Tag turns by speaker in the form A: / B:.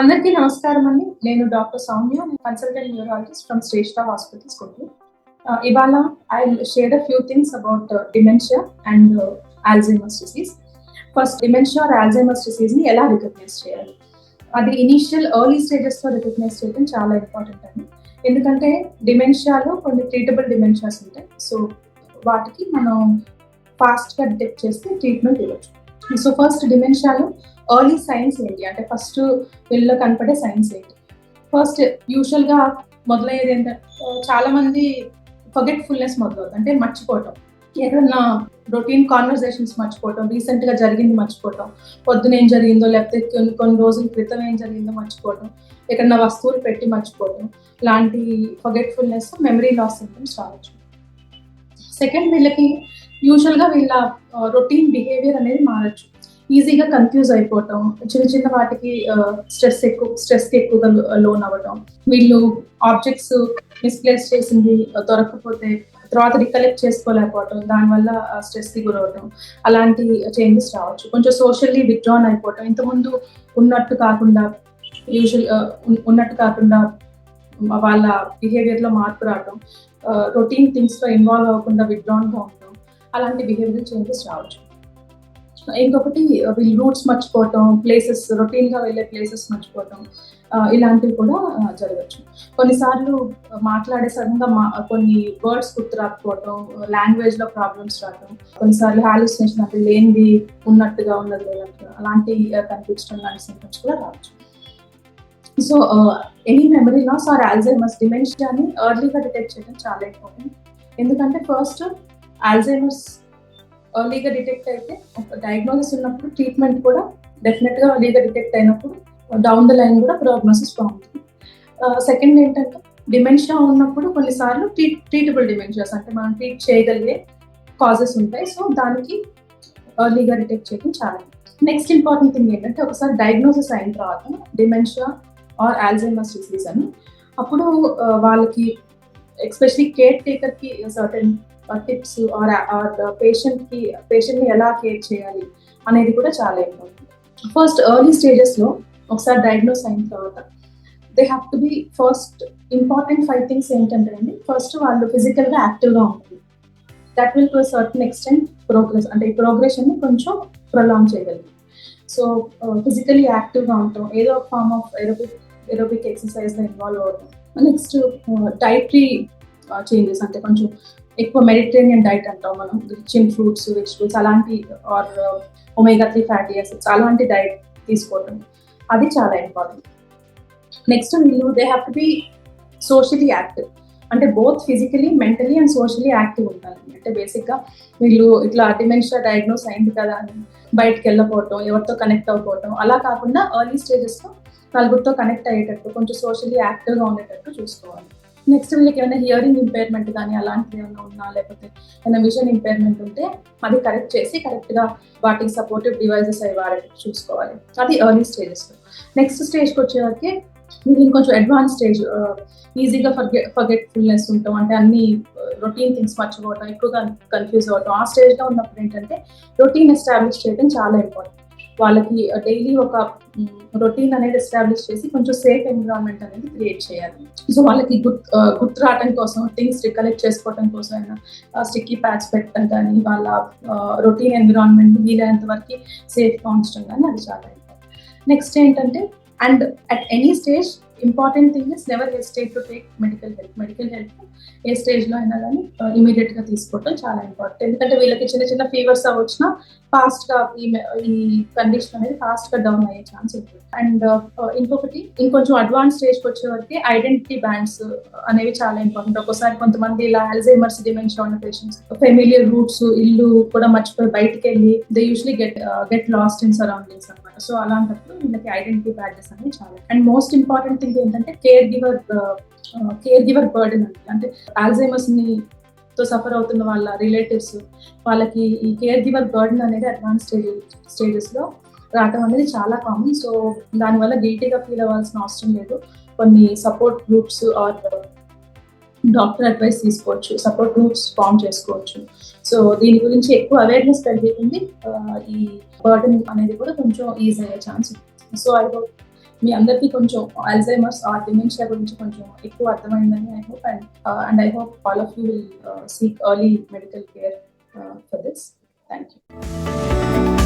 A: అందరికీ నమస్కారం అండి. నేను డాక్టర్ సౌమ్య. నేను consultant neurologist from Shrestha hospitals, Guntur. ఇవాళ I will share few things about dementia and Alzheimer's disease. First, dementia or Alzheimer's disease ని ఎలా రికగ్నైజ్ చేయాలి? అది ఇనీషియల్ ఎర్లీ స్టేజెస్ లో రికగ్నైజ్ చేయడం చాలా ఇంపార్టెంట్ అండి. ఎందుకంటే డిమెన్షియాలో కొన్ని ట్రీటబుల్ డిమెన్షియాస్ ఉంటాయి. సో వాటికి మనం ఫాస్ట్ గా డిటెక్ట్ చేస్తే ట్రీట్మెంట్ ఇవ్వచ్చు. సో ఫస్ట్, డిమెన్షియాలో ఎర్లీ సైన్స్ ఏంటి అంటే ఫస్ట్ వీళ్ళలో కనపడే సైన్స్ ఏంటి? ఫస్ట్ యూజువల్ గా మొదలయ్యేది ఏంటంటే చాలా మంది ఫర్గెట్ఫుల్నెస్ మొదలవుతుంది, అంటే మర్చిపోవటం. ఏదన్నా రొటీన్ కాన్వర్సేషన్స్ మర్చిపోవటం, రీసెంట్ గా జరిగింది మర్చిపోవటం, పొద్దున ఏం జరిగిందో లేకపోతే కొన్ని రోజుల క్రితం ఏం జరిగిందో మర్చిపోవటం, ఎక్కడన్నా వస్తువులు పెట్టి మర్చిపోవటం, లాంటి ఫర్గెట్ఫుల్నెస్, మెమరీ లాస్ సింప్టమ్స్ రావచ్చు. సెకండ్, వీళ్ళకి యూజువల్ గా వీళ్ళ రొటీన్ బిహేవియర్ అనేది మారచ్చు. ఈజీగా కన్ఫ్యూజ్ అయిపోవటం, చిన్న చిన్న వాటికి స్ట్రెస్ కి ఎక్కువగా లోన్ అవ్వటం, వీళ్ళు ఆబ్జెక్ట్స్ మిస్ప్లేస్ చేసింది దొరకకపోతే తర్వాత రికలెక్ట్ చేసుకోలేకపోవటం, దానివల్ల స్ట్రెస్ కి గురవటం, అలాంటి చేంజెస్ రావచ్చు. కొంచెం సోషల్లీ విత్డ్రాన్ అయిపోవటం, ఇంతకుముందు ఉన్నట్టు కాకుండా వాళ్ళ బిహేవియర్ లో మార్పు రావటం, రొటీన్ థింగ్స్ లో ఇన్వాల్వ్ అవ్వకుండా విత్డ్రాన్ గా ఉండటం, అలాంటి బిహేవియర్ చేంజెస్ రావచ్చు. ఇంకొకటి, వీళ్ళు రూట్స్ మర్చిపోవటం, ప్లేసెస్, రొటీన్ గా వెళ్ళే ప్లేసెస్ మర్చిపోవటం, ఇలాంటివి కూడా జరగచ్చు. కొన్నిసార్లు మాట్లాడే సడన్ గా కొన్ని వర్డ్స్ గుర్తు రాకపోవటం, లాంగ్వేజ్ లో ప్రాబ్లమ్స్ రావటం, కొన్నిసార్లు హాలుసినేషన్, అంటే లేనిది ఉన్నట్టుగా ఉన్నది లేనట్టుగా అలాంటి కనిపించడం లాంటి సింప్టమ్స్ కూడా రావచ్చు. So any memory loss or Alzheimer's, డిమెన్షియాని ఎర్లీగా డిటెక్ట్ చేయడం చాలా ఇంపార్టెంట్. ఎందుకంటే ఫస్ట్, అల్జైమర్స్ ఎర్లీగా డిటెక్ట్ అయితే డయాగ్నోసిస్ ఉన్నప్పుడు ట్రీట్మెంట్ కూడా డెఫినెట్ గా ఎర్లీగా డిటెక్ట్ అయినప్పుడు డౌన్ ద లైన్ కూడా ప్రోగ్నోసిస్ బాగుంటుంది. సెకండ్ ఏంటంటే, డిమెన్షియా ఉన్నప్పుడు కొన్నిసార్లు ట్రీటబుల్ డిమెన్షియాస్, అంటే మనం ట్రీట్ చేయగలిగే కాజెస్ ఉంటాయి. సో దానికి ఎర్లీగా డిటెక్ట్ చేయడం చాలా. నెక్స్ట్ ఇంపార్టెంట్ థింగ్ ఏంటంటే, ఒకసారి డయాగ్నోసిస్ అయిన తర్వాత డిమెన్షియా ఆర్ అల్జైమర్స్ డిసీజ్ అని, అప్పుడు వాళ్ళకి ఎస్పెషలీ కేర్ టేకర్ కి సర్టెన్ టిప్స్ ఆర్ పేషెంట్ ని ఎలా కేర్ చేయాలి అనేది కూడా చాలా ఇంపార్టెంట్. ఫస్ట్, ఎర్లీ స్టేజెస్ లో ఒకసారి డయాగ్నోస్ అయిన తర్వాత they have to B first important 5 things ఏంటంటే అండి, ఫస్ట్ వాళ్ళు ఫిజికల్ గా యాక్టివ్ గా ఉంటుంది. That will to certain extent progress, అంటే ఈ ప్రోగ్రెషన్ ని కొంచెం ప్రొలాంగ్ చేయగలరు. సో ఫిజికలీ యాక్టివ్ గా ఉంటాం, ఏదో ఒక ఫార్మ్ ఆఫ్ ఏరోబిక్ ఎక్సర్సైజ్ లో ఇన్వాల్వ్ అవడం. నెక్స్ట్, డైటరీ చేంజెస్, అంటే కొంచెం ఎక్కువ మెడిటరేనియన్ డైట్ అంటాం మనం, రిచ్ ఇన్ ఫ్రూట్స్, వెజిటబుల్స్ అలాంటి, ఆర్ ఒమేగా 3 ఫ్యాటీ యాసిడ్స్ అలాంటి డైట్ తీసుకోవడం, అది చాలా ఇంపార్టెంట్. నెక్స్ట్, వీళ్ళు they have to be socially active, అంటే both physically, mentally and socially active ఉండాలి. అంటే బేసిక్ గా వీళ్ళు ఇట్లా డిమెన్షియా డయాగ్నోస్ అయింది కదా అని బయటకు వెళ్ళకపోవటం, ఎవరితో కనెక్ట్ అవ్వకపోవటం అలా కాకుండా ఎర్లీ స్టేజెస్ లో నలుగురితో కనెక్ట్ అయ్యేటట్టు, కొంచెం సోషలీ యాక్టివ్ గా ఉండేటట్టు చూసుకోవాలి. నెక్స్ట్, వీళ్ళకి ఏమైనా హియరింగ్ ఇంపైర్మెంట్ కానీ అలాంటివి ఏమైనా ఉన్నా, లేకపోతే ఏమైనా విజన్ ఇంపైర్మెంట్ ఉంటే అది కరెక్ట్ చేసి కరెక్ట్ గా వాటికి సపోర్టివ్ డివైజెస్ అవి వాడేటట్టు చూసుకోవాలి. అది ఎర్లీ స్టేజెస్ లో. నెక్స్ట్ స్టేజ్కి వచ్చేవరకు ఇది కొంచెం అడ్వాన్స్ స్టేజ్, ఈజీగా ఫర్గెట్ఫుల్నెస్ ఉంటాం, అంటే అన్ని రొటీన్ థింగ్స్ మర్చిపోవటం, ఎక్కువగా కన్ఫ్యూజ్ అవ్వటం. ఆ స్టేజ్ లో ఉన్నప్పుడు ఏంటంటే రొటీన్ ఎస్టాబ్లిష్ చేయడం చాలా ఇంపార్టెంట్. వాళ్ళకి డైలీ ఒక రొటీన్ అనేది ఎస్టాబ్లిష్ చేసి కొంచెం సేఫ్ ఎన్విరాన్మెంట్ అనేది క్రియేట్ చేయాలి. సో వాళ్ళకి గుర్తు రావడం కోసం, థింగ్స్ రికలెక్ట్ చేసుకోవడం కోసం అయినా స్టిక్కీ ప్యాడ్స్ పెట్టడం కానీ, వాళ్ళ రొటీన్ ఎన్విరాన్మెంట్ వీలైనంత వరకు సేఫ్ గా ఉంచడం కానీ, అది చాలా ఇంపార్టెంట్. నెక్స్ట్ ఏంటంటే, and at any stage important thing is never hesitate to take medical help. A stage లో అయినా కానీ ఇమీడియట్ గా తీసుకోవడం చాలా ఇంపార్టెంట్. ఎందుకంటే వీళ్ళకి చిన్న చిన్న ఫీవర్స్ వచ్చినా ఫాస్ట్ గా ఈ కండిషన్ అనేది ఫాస్ట్ గా డౌన్ అయ్యే ఛాన్స్ ఉంటుంది. అండ్ ఇంకొకటి, ఇంకొంచెం అడ్వాన్స్ స్టేజ్ కి వచ్చే వరకు ఐడెంటిటీ బ్యాండ్స్ అనేవి చాలా ఇంపార్టెంట్. ఒక్కోసారి కొంతమంది ఇలా అల్జైమర్స్ డిమెన్షియా ఉన్న పేషెంట్స్ ఫెమిలియర్ రూట్స్, ఇల్లు కూడా మర్చిపోయి బయటకు వెళ్ళి they usually get lost in surroundings అనమాట. సో అలాంటప్పుడు వీళ్ళకి ఐడెంటిటీ బ్యాడ్జెస్ అనేవి చాలా. అండ్ మోస్ట్ ఇంపార్టెంట్ థింగ్ ఏంటంటే కేర్ గివర్ బర్డెన్ అంటే అల్జైమర్స్ ని తో సఫర్ అవుతున్న వాళ్ళ రిలేటివ్స్, వాళ్ళకి ఈ కేర్ గివర్ బర్డెన్ అనేది అడ్వాన్స్ స్టేజెస్ లో రావటం అనేది చాలా కామన్. సో దానివల్ల గిల్టీగా ఫీల్ అవ్వాల్సిన అవసరం లేదు. కొన్ని support groups or doctor advice తీసుకోవచ్చు, సపోర్ట్ గ్రూప్స్ ఫామ్ చేసుకోవచ్చు. సో దీని గురించి ఎక్కువ అవేర్నెస్ పెరిగింది, ఈ బర్డెన్ అనేది కూడా కొంచెం ఈజీ అయ్యే ఛాన్స్ ఉంది. సో ఐ హోప్ మీ అందరికీ కొంచెం అల్జైమర్స్ ఆ డిమెన్షియా గురించి కొంచెం ఎక్కువ అర్థమైందని I hope, and I hope all of you will seek early medical care for this. Thank you.